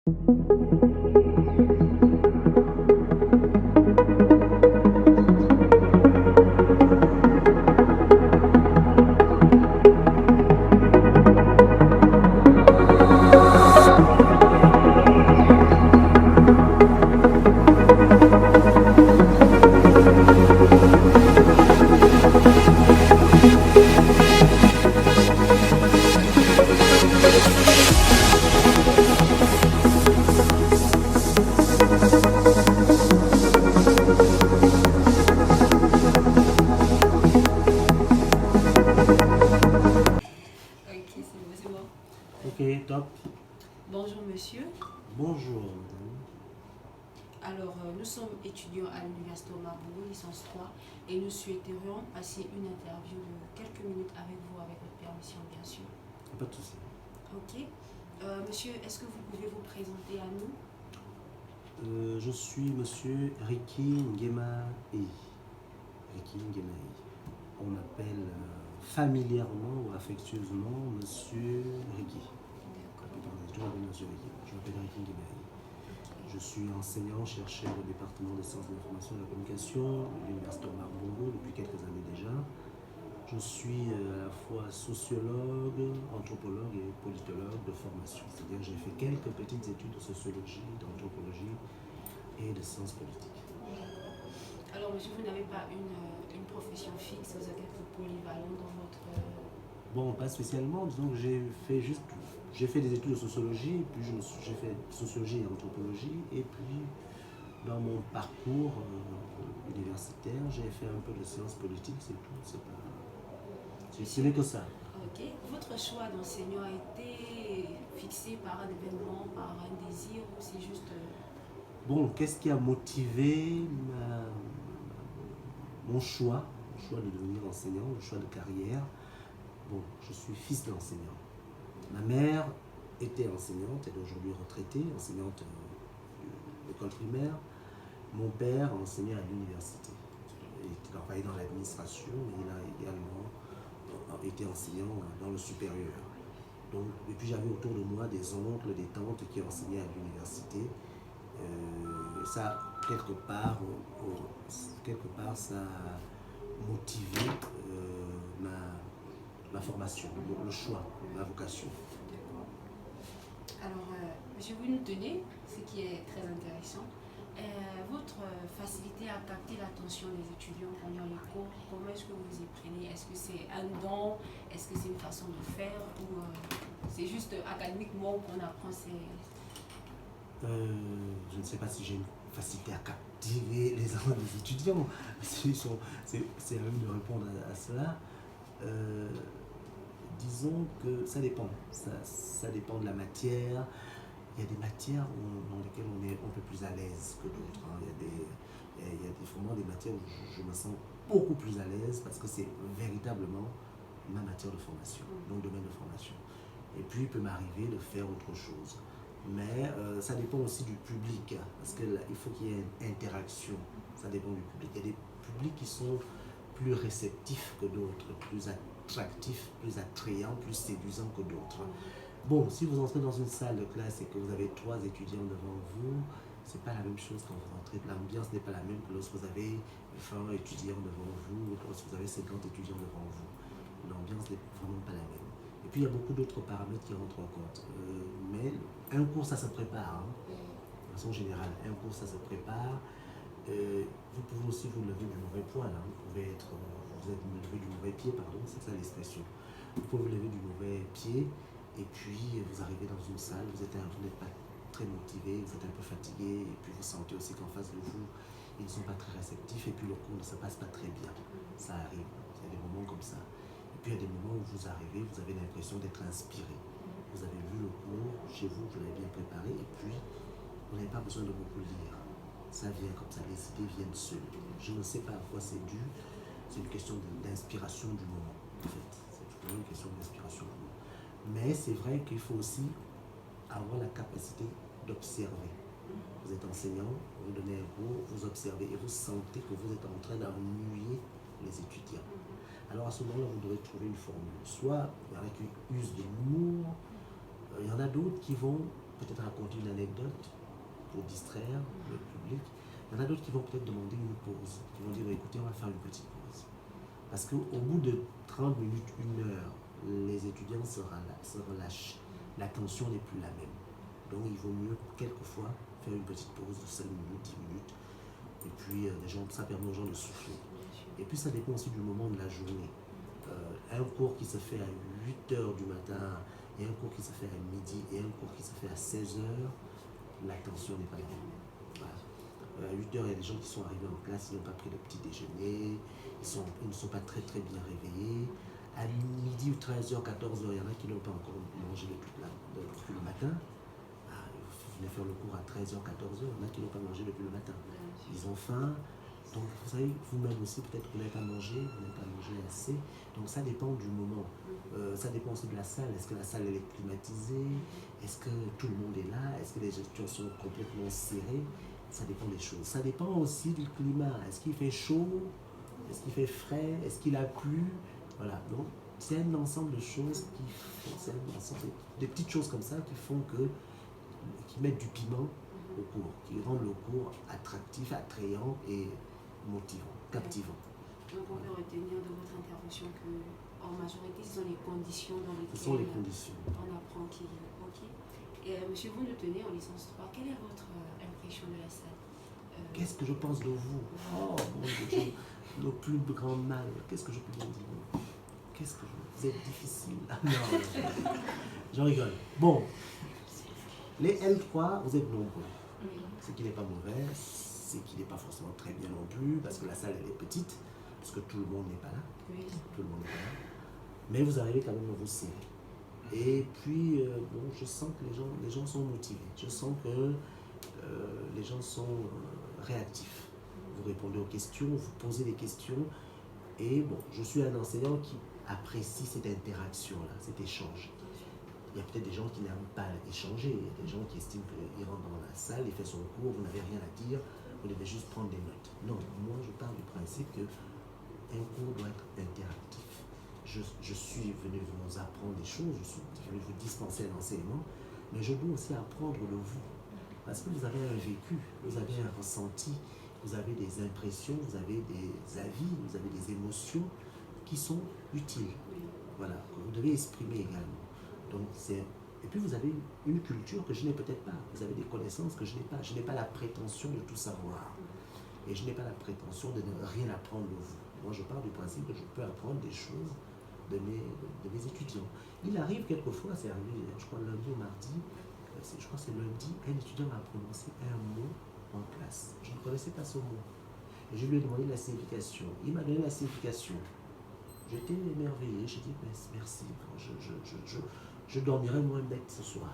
Ok, c'est bon. Ok, top. Bonjour monsieur. Bonjour, madame. Alors, nous sommes étudiants à l'Université Marbourg, licence 3, et nous souhaiterions passer une interview de quelques minutes avec vous, avec votre permission, bien sûr. Pas de souci. Ok. Monsieur, est-ce que vous pouvez vous présenter à nous? Je suis monsieur Ricky Ngemaï. Ricky Ngemaï. On m'appelle familièrement ou affectueusement monsieur Ricky. Je m'appelle monsieur Ricky. Je m'appelle Ricky Ngemaï. Je suis enseignant-chercheur au département des sciences de l'information et de la communication de l'Université de Marbourg depuis quelques années déjà. Je suis à la fois sociologue, anthropologue et politologue de formation. C'est-à-dire que j'ai fait quelques petites études de sociologie, d'anthropologie et de sciences politiques. Alors, monsieur, vous n'avez pas une profession fixe, vous êtes polyvalent dans votre... Bon, pas spécialement, disons que j'ai fait des études de sociologie, puis j'ai fait sociologie et anthropologie, et puis dans mon parcours universitaire, j'ai fait un peu de sciences politiques, c'est tout, ce n'est que ça. Ok. Votre choix d'enseignant a été fixé par un événement, par un désir, ou c'est juste... Bon, qu'est-ce qui a motivé mon choix de devenir enseignant, mon choix de carrière? Bon, je suis fils d'enseignant. Ma mère était enseignante, elle est aujourd'hui retraitée, enseignante de l'école primaire. Mon père enseignait à l'université. Il travaillait dans l'administration, mais il a également été enseignant dans le supérieur. Donc, et puis j'avais autour de moi des oncles, des tantes qui enseignaient à l'université. Ça, quelque part, ça a motivé ma formation, le choix, ma vocation. Alors, monsieur, vous nous tenez, ce qui est très intéressant, votre facilité à capter l'attention des étudiants pendant les cours, comment est-ce que vous y prenez? Est-ce que c'est un don? Est-ce que c'est une façon de faire? Ou c'est juste académiquement qu'on apprend Je ne sais pas si j'ai une facilité à captiver les étudiants. C'est à eux de répondre à cela. Disons que ça dépend. Ça dépend de la matière. Il y a des matières dans lesquelles on est un peu plus à l'aise que d'autres. Il y a vraiment des matières où je me sens beaucoup plus à l'aise parce que c'est véritablement ma matière de formation, mon domaine de formation. Et puis il peut m'arriver de faire autre chose. Mais ça dépend aussi du public, parce qu'il faut qu'il y ait une interaction. Ça dépend du public. Il y a des publics qui sont plus réceptifs que d'autres, plus attractifs, plus attrayants, plus séduisants que d'autres. Bon, si vous entrez dans une salle de classe et que vous avez 3 étudiants devant vous, c'est pas la même chose quand vous entrez. L'ambiance n'est pas la même que lorsque vous avez 20 étudiants devant vous, ou lorsque vous avez 50 étudiants devant vous. L'ambiance n'est vraiment pas la même. Et puis il y a beaucoup d'autres paramètres qui rentrent en compte. Mais un cours, ça se prépare. De façon générale, un cours, ça se prépare. Vous pouvez aussi vous lever du mauvais poil. Vous êtes levé du mauvais pied, pardon, c'est ça l'expression. Vous pouvez vous lever du mauvais pied et puis vous arrivez dans une salle, vous n'êtes pas très motivé, vous êtes un peu fatigué et puis vous sentez aussi qu'en face de vous, ils ne sont pas très réceptifs et puis le cours ne se passe pas très bien. Ça arrive, il y a des moments comme ça. Et puis il y a des moments où vous arrivez, vous avez l'impression d'être inspiré. Vous avez vu le cours, chez vous, vous l'avez bien préparé et puis vous n'avez pas besoin de beaucoup lire. Ça vient comme ça, les idées viennent seules. Je ne sais pas à quoi c'est dû, c'est une question d'inspiration du moment, en fait. C'est toujours une question d'inspiration du moment. Mais c'est vrai qu'il faut aussi avoir la capacité d'observer. Vous êtes enseignant, vous donnez un cours, vous observez et vous sentez que vous êtes en train d'ennuyer les étudiants. Alors à ce moment-là, vous devrez trouver une formule. Soit il y en a qui usent de l'humour, il y en a d'autres qui vont peut-être raconter une anecdote pour distraire le public. Il y en a d'autres qui vont peut-être demander une pause, qui vont dire écoutez, on va faire une petite pause. Parce qu'au bout de 30 minutes, 1 heure, les étudiants se relâchent. L'attention n'est plus la même. Donc il vaut mieux quelquefois faire une petite pause de 5 minutes, 10 minutes. Et puis ça permet aux gens de souffler. Et puis ça dépend aussi du moment de la journée. Un cours qui se fait à 8h du matin, et un cours qui se fait à midi, et un cours qui se fait à 16h, l'attention n'est pas la même. Voilà. À 8h, il y a des gens qui sont arrivés en classe, ils n'ont pas pris le petit déjeuner, ils ne sont pas très très bien réveillés. À midi ou 13h, 14h, il y en a qui n'ont pas encore mangé depuis le matin. Vous venez faire le cours à 13h, 14h, il y en a qui n'ont pas mangé depuis le matin. Ils ont faim. Donc, vous savez, vous-même aussi, peut-être que vous n'avez pas mangé, vous n'avez pas mangé assez. Donc, ça dépend du moment. Ça dépend aussi de la salle. Est-ce que la salle elle est climatisée? Est-ce que tout le monde est là? Est-ce que les étudiants sont complètement serrés? Ça dépend des choses. Ça dépend aussi du climat. Est-ce qu'il fait chaud? Est-ce qu'il fait frais? Est-ce qu'il a plu? Voilà. Donc, c'est un ensemble de choses c'est un ensemble de petites choses comme ça qui mettent du piment au cours, qui rendent le cours attractif, attrayant et motivant, captivant. Donc on peut retenir de votre intervention que en majorité ce sont les conditions dans lesquelles ce sont les conditions. On apprend qui ok. Et monsieur, vous nous tenez en licence 3, quelle est votre impression de la salle? Qu'est-ce que je pense de vous? Oh mon Dieu, le plus grand mal, qu'est-ce que je peux vous dire? Vous êtes difficile. Non, j'en rigole. Bon, les L3, vous êtes nombreux. Ce qui n'est pas mauvais, c'est qu'il n'est pas forcément très bien non plus, parce que la salle elle est petite, parce que tout le monde n'est pas là. Tout le monde n'est pas là. Mais vous arrivez quand même à vous serrer. Et puis, bon, je sens que les gens sont motivés. Je sens que les gens sont réactifs. Vous répondez aux questions, vous posez des questions. Et bon, je suis un enseignant qui apprécie cette interaction-là, cet échange. Il y a peut-être des gens qui n'aiment pas échanger. Il y a des gens qui estiment qu'il rentre dans la salle, il fait son cours, vous n'avez rien à dire, vous devez juste prendre des notes. Non, moi je pars du principe qu'un cours doit être interactif. Je suis venu vous apprendre des choses, je suis venu vous dispenser un enseignement, mais je dois aussi apprendre le vous. Parce que vous avez un vécu, vous avez un ressenti, vous avez des impressions, vous avez des avis, vous avez des émotions qui sont utiles. Voilà, que vous devez exprimer également. Donc et puis vous avez une culture que je n'ai peut-être pas. Vous avez des connaissances que je n'ai pas. Je n'ai pas la prétention de tout savoir. Et je n'ai pas la prétention de ne rien apprendre de vous. Moi, je pars du principe que je peux apprendre des choses de mes étudiants. Il arrive quelquefois, c'est arrivé, je crois lundi ou mardi, je crois que c'est lundi, un étudiant m'a prononcé un mot en classe. Je ne connaissais pas ce mot. Et je lui ai demandé la signification. Il m'a donné la signification. J'étais émerveillé. J'ai dit merci. Je dormirai moins bête ce soir.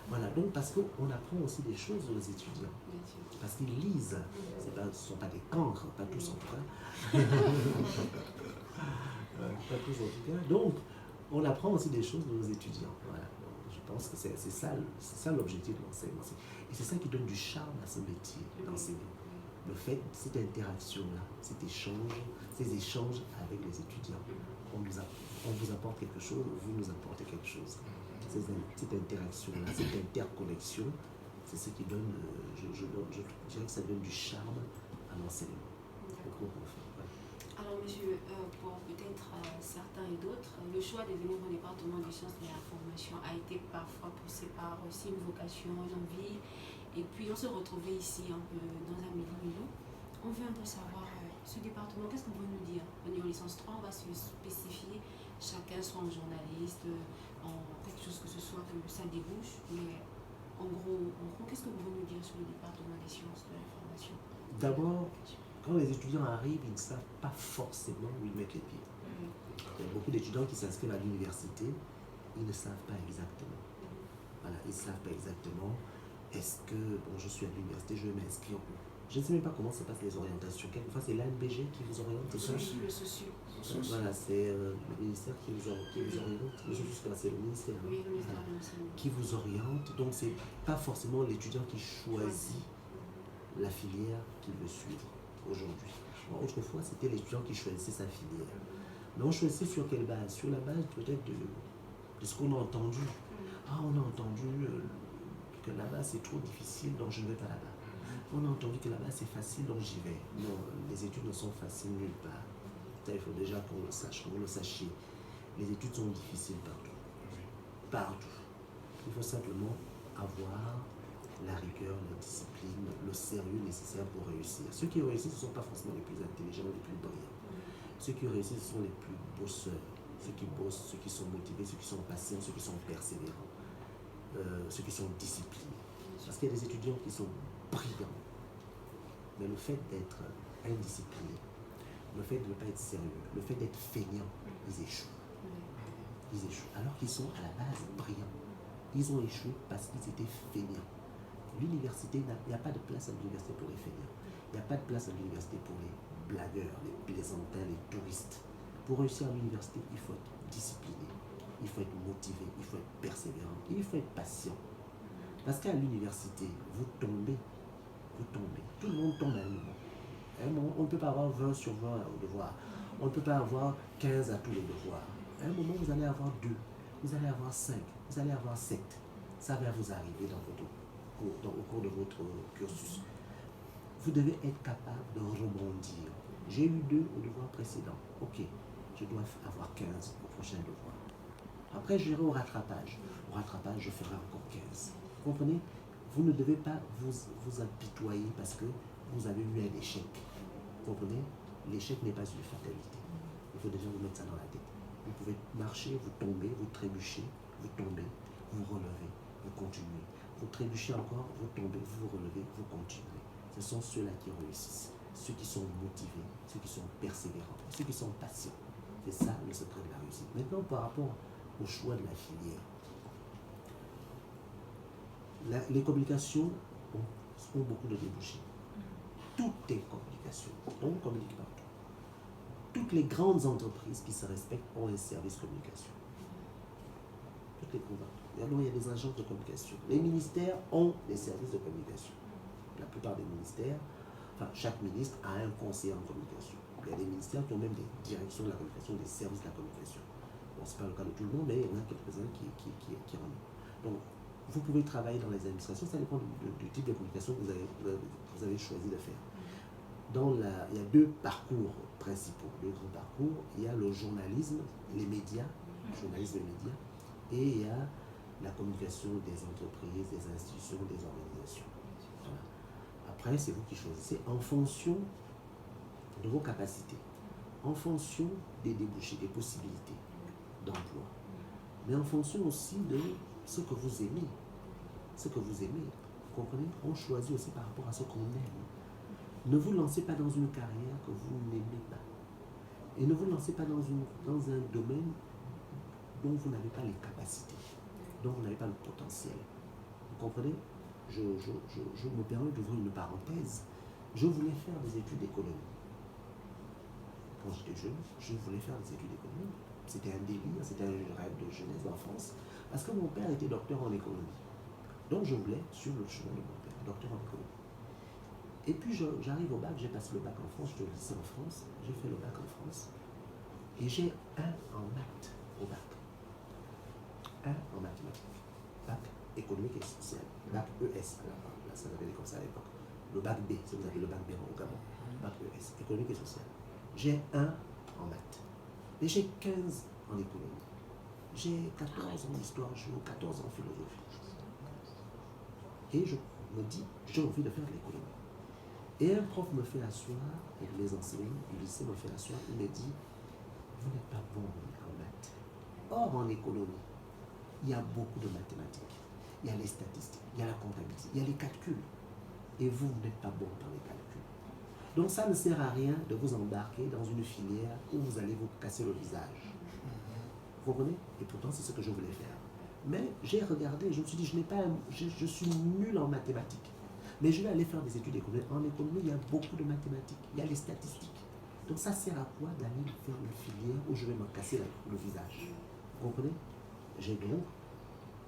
Voilà, donc parce qu'on apprend aussi des choses aux étudiants. Parce qu'ils lisent. Ce ne sont pas des cancres, pas tous en tout cas. Pas tous en tout cas. Donc, on apprend aussi des choses de nos étudiants. Voilà. Donc, je pense que c'est ça l'objectif de l'enseignement. Et c'est ça qui donne du charme à ce métier d'enseigner. Le fait, cette interaction-là, cet échange, ces échanges avec les étudiants. On vous apporte quelque chose, vous nous apportez quelque chose. Cette interaction-là, cette interconnexion, c'est ce qui donne, je dirais que ça donne du charme à l'enseignement. Alors monsieur, pour peut-être certains et d'autres, le choix de venir au département des sciences de l'information a été parfois poussé par aussi une vocation, une envie. Et puis on se retrouvait ici un peu dans un milieu. On veut un peu savoir ce département, qu'est-ce qu'on veut nous dire? On est en licence 3, on va se spécifier, chacun soit un journaliste, en quelque chose que ce soit, que ça débouche. Mais en gros qu'est-ce que vous voulez nous dire sur le département des sciences de l'information? D'abord, quand les étudiants arrivent, ils ne savent pas forcément où ils mettent les pieds. Il y a beaucoup d'étudiants qui s'inscrivent à l'université, ils ne savent pas exactement. Voilà, ils ne savent pas exactement. Est-ce que, bon, je suis à l'université, je vais m'inscrire où? Je ne sais même pas comment se passent les orientations. Quelquefois, c'est l'ANBG qui vous oriente. Le socio. Voilà, c'est le ministère qui vous oriente. Je sais pas, c'est le ministère. Oui, le ministère de l'enseignement. Qui vous oriente. Donc, ce n'est pas forcément l'étudiant qui choisit la filière qu'il veut suivre aujourd'hui. Autrefois, c'était l'étudiant qui choisissait sa filière. Mais on choisissait sur quelle base? Sur la base peut-être de ce qu'on a entendu. Ah, on a entendu que que là-bas c'est trop difficile, donc je ne vais pas là-bas. On a entendu que là-bas c'est facile, donc j'y vais. Non, les études ne sont faciles nulle part. Ça, il faut déjà qu'on le sache, que vous le sachiez. Les études sont difficiles partout. Partout. Il faut simplement avoir la rigueur, la discipline, le sérieux nécessaire pour réussir. Ceux qui réussissent, ce ne sont pas forcément les plus intelligents, les plus brillants. Ceux qui réussissent, ce sont les plus bosseurs. Ceux qui bossent, ceux qui sont motivés, ceux qui sont patients, ceux qui sont persévérants, ceux qui sont disciplinés. Parce qu'il y a des étudiants qui sont brillants, mais le fait d'être indiscipliné, le fait de ne pas être sérieux, le fait d'être feignant, ils échouent. Ils échouent. Alors qu'ils sont à la base brillants. Ils ont échoué parce qu'ils étaient feignants. L'université, il n'y a pas de place à l'université pour les feignants. Il n'y a pas de place à l'université pour les blagueurs, les plaisantins, les touristes. Pour réussir à l'université, il faut être discipliné, il faut être motivé, il faut être persévérant, il faut être patient. Parce qu'à l'université, vous tombez. Tout le monde tombe à un moment. On ne peut pas avoir 20 sur 20 au devoir. On ne peut pas avoir 15 à tous les devoirs. À un moment, vous allez avoir 2, vous allez avoir 5, vous allez avoir 7. Ça va vous arriver au cours de votre cursus. Vous devez être capable de rebondir. J'ai eu 2 au devoir précédent. Ok, je dois avoir 15 au prochain devoir. Après, j'irai au rattrapage. Au rattrapage, je ferai encore 15. Vous comprenez? Vous ne devez pas vous apitoyer parce que vous avez eu un échec. Vous comprenez? L'échec n'est pas une fatalité. Il faut déjà vous mettre ça dans la tête. Vous pouvez marcher, vous tombez, vous trébuchez, vous tombez, vous relevez, vous continuez. Vous trébuchez encore, vous tombez, vous relevez, vous continuez. Ce sont ceux-là qui réussissent. Ceux qui sont motivés, ceux qui sont persévérants, ceux qui sont patients. C'est ça le secret de la réussite. Maintenant, par rapport au choix de la filière, les communications ont beaucoup de débouchés. Tout est communication. On communique partout. Toutes les grandes entreprises qui se respectent ont un service communication. Toutes les grandes entreprises. Il y a des agences de communication. Les ministères ont des services de communication. La plupart des ministères, chaque ministre a un conseiller en communication. Il y a des ministères qui ont même des directions de la communication, des services de la communication. Bon, ce n'est pas le cas de tout le monde, mais il y en a quelques-uns qui en ont. Donc, vous pouvez travailler dans les administrations, ça dépend du type de communication que vous avez choisi de faire. Il y a 2 parcours principaux, 2 grands parcours. Il y a le journalisme, les médias, journalisme et médias, et il y a la communication des entreprises, des institutions, des organisations. Voilà. Après, c'est vous qui choisissez en fonction de vos capacités, en fonction des débouchés, des possibilités d'emploi, mais en fonction aussi de ce que vous aimez. Ce que vous aimez, vous comprenez? On choisit aussi par rapport à ce qu'on aime. Ne vous lancez pas dans une carrière que vous n'aimez pas. Et ne vous lancez pas dans un domaine dont vous n'avez pas les capacités, dont vous n'avez pas le potentiel. Vous comprenez? Je me permets d'ouvrir une parenthèse. Je voulais faire des études d'économie. Quand j'étais jeune, je voulais faire des études d'économie. C'était un délire, c'était un rêve de jeunesse d'enfance. Parce que mon père était docteur en économie. Donc je voulais suivre le chemin de mon père, docteur en économie. Et puis j'arrive au bac, j'ai passé le bac en France, je suis au lycée en France, j'ai fait le bac en France. Et j'ai 1 en maths au bac. 1 en mathématiques. Bac économique et social. Bac ES, là, ça s'appelait comme ça à l'époque. Le bac B, ça vous appelez le bac B au Gabon. Bac ES, économique et social. J'ai 1 en maths. Et j'ai 15 en économie. J'ai 14 en histoire géo, 14 en philosophie. Et je me dis, j'ai envie de faire de l'économie. Et un prof me fait asseoir, et les enseignants du lycée me fait asseoir, il me dit, vous n'êtes pas bon en maths. Or, en économie, il y a beaucoup de mathématiques. Il y a les statistiques, il y a la comptabilité, il y a les calculs. Et vous n'êtes pas bon dans les calculs. Donc ça ne sert à rien de vous embarquer dans une filière où vous allez vous casser le visage. Vous comprenez? Et pourtant, c'est ce que je voulais faire. Mais j'ai regardé, je me suis dit, je suis nul en mathématiques. Mais je vais aller faire des études économiques. En économie, il y a beaucoup de mathématiques, il y a les statistiques. Donc ça sert à quoi d'aller faire une filière où je vais me casser le visage? Vous comprenez? J'ai donc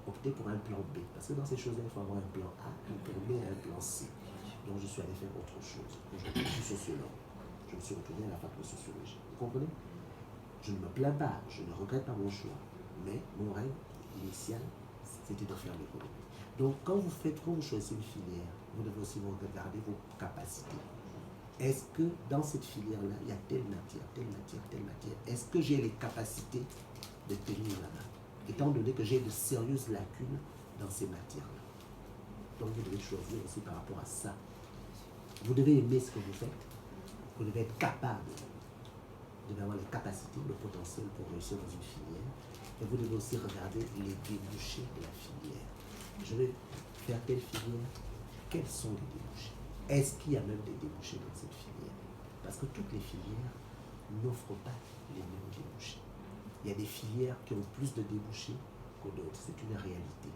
opté pour un plan B. Parce que dans ces choses-là, il faut avoir un plan A, un plan B et un plan C. Donc je suis allé faire autre chose. Aujourd'hui, je suis sociologue. Je me suis retourné à la fac de sociologie. Vous comprenez? Je ne me plains pas, je ne regrette pas mon choix. Mais mon rêve initial, c'était de faire l'économie. Donc, quand vous choisissez une filière, vous devez aussi regarder vos capacités. Est-ce que dans cette filière-là, il y a telle matière, telle matière, telle matière? Est-ce que j'ai les capacités de tenir là-bas? Étant donné que j'ai de sérieuses lacunes dans ces matières-là. Donc, vous devez choisir aussi par rapport à ça. Vous devez aimer ce que vous faites. Vous devez être capable. Vous devez avoir les capacités, le potentiel pour réussir dans une filière. Et vous devez aussi regarder les débouchés de la filière. Je vais faire telle filière. Quels sont les débouchés? Est-ce qu'il y a même des débouchés dans cette filière? Parce que toutes les filières n'offrent pas les mêmes débouchés. Il y a des filières qui ont plus de débouchés que d'autres. C'est une réalité.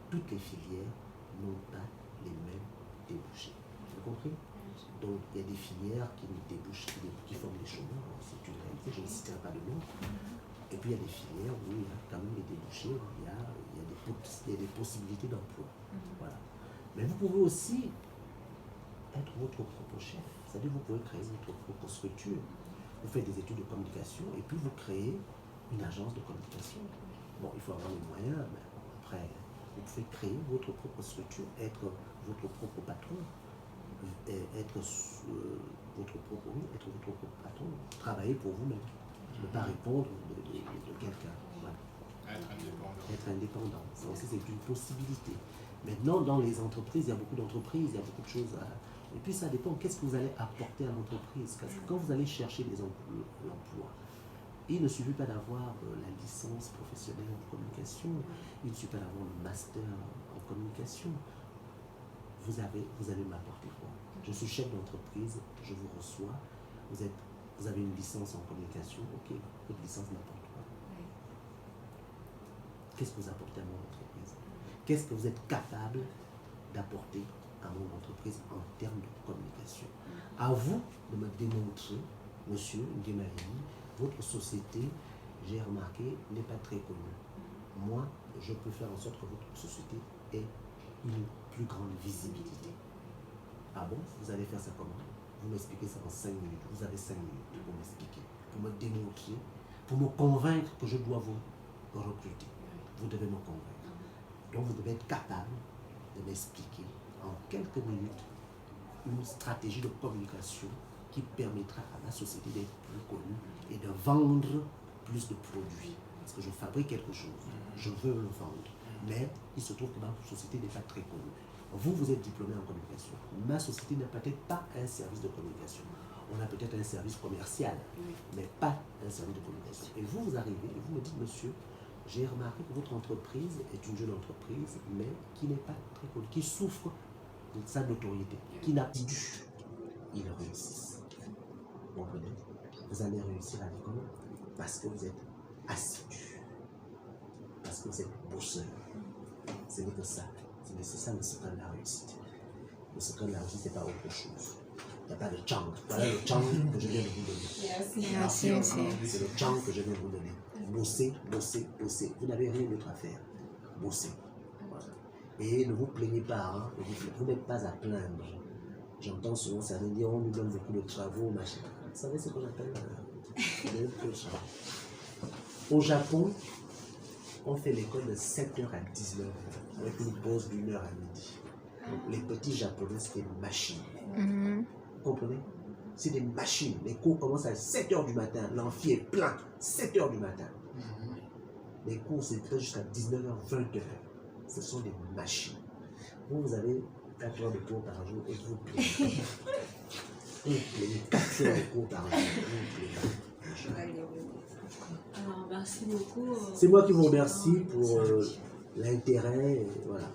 Toutes les filières n'ont pas les mêmes débouchés. Vous avez compris? Donc, il y a des filières qui débouchent, qui forment des chômeurs. C'est une réalité, je ne citerai pas de nom. Et puis, il y a des filières où il y a quand même des débouchés, où il y a des possibilités d'emploi. Voilà. Mais vous pouvez aussi être votre propre chef. C'est-à-dire vous pouvez créer votre propre structure. Vous faites des études de communication et puis vous créez une agence de communication. Bon, il faut avoir les moyens, mais après, vous pouvez créer votre propre structure, être votre propre patron, être votre propre patron, travailler pour vous-même, ne pas répondre de quelqu'un. Voilà. Être indépendant. Ça aussi, c'est une possibilité. Maintenant, dans les entreprises, il y a beaucoup d'entreprises, il y a beaucoup de choses à... Et puis, ça dépend, qu'est-ce que vous allez apporter à l'entreprise? Parce que quand vous allez chercher l'emploi, il ne suffit pas d'avoir la licence professionnelle en communication, il ne suffit pas d'avoir le master en communication. Vous allez m'apporter quoi? Je suis chef d'entreprise, je vous reçois, vous avez une licence en communication, ok, votre licence n'apporte quoi? Qu'est-ce que vous apportez à mon entreprise? Qu'est-ce que vous êtes capable d'apporter à mon entreprise en termes de communication? À vous de me démontrer, monsieur Nguemarini, votre société, j'ai remarqué, n'est pas très connue. Moi, je peux faire en sorte que votre société ait une plus grande visibilité. Ah bon? Vous allez faire ça comment? Vous m'expliquez ça en 5 minutes. Vous avez 5 minutes pour m'expliquer, pour me démontrer, pour me convaincre que je dois vous recruter. Vous devez me convaincre. Donc vous devez être capable de m'expliquer en quelques minutes une stratégie de communication qui permettra à ma société d'être plus connue et de vendre plus de produits. Parce que je fabrique quelque chose, je veux le vendre. Mais il se trouve que ma société n'est pas très connue. Vous êtes diplômé en communication. Ma société n'a peut-être pas un service de communication. On a peut-être un service commercial, mais pas un service de communication. Et vous arrivez et vous me dites, monsieur, j'ai remarqué que votre entreprise est une jeune entreprise, mais qui n'est pas très connue, qui souffre de sa notoriété, qui n'a pas dû. Ils réussissent. Vous comprenez? Vous allez réussir à l'école parce que vous êtes assidu, parce que vous êtes bosseur. Ce n'est que ça. C'est ça le secret de la réussite. Le secret de la réussite, ce n'est pas autre chose. Il n'y a pas de chang. Voilà le chang que je viens de vous donner. Merci. C'est le chang que je viens de vous donner. Bossez, bossez, bossez. Vous n'avez rien d'autre à faire. Bossez. Voilà. Et ne vous plaignez pas. Hein. Vous n'êtes pas à plaindre. J'entends souvent certains dire on nous donne beaucoup de travaux, machin. Vous savez ce que j'appelle le travail. Au Japon, on fait l'école de 7h à 19h, avec une pause d'1h à midi. Donc, les petits japonais, c'est des machines. Vous comprenez? C'est des machines. Les cours commencent à 7h du matin. L'amphi est plein. 7h du matin. Les cours, c'est peut-être jusqu'à 19h, 20h. Ce sont des machines. Vous avez 4 heures de cours par jour et vous plaignez. Vous plaignez 4 heures de cours par jour. Vous plaignez. Alors, merci beaucoup. C'est moi qui vous remercie pour l'intérêt. Voilà.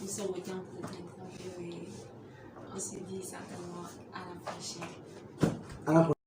Nous sommes au temps pour notre interview et on se dit certainement à la prochaine. À la prochaine.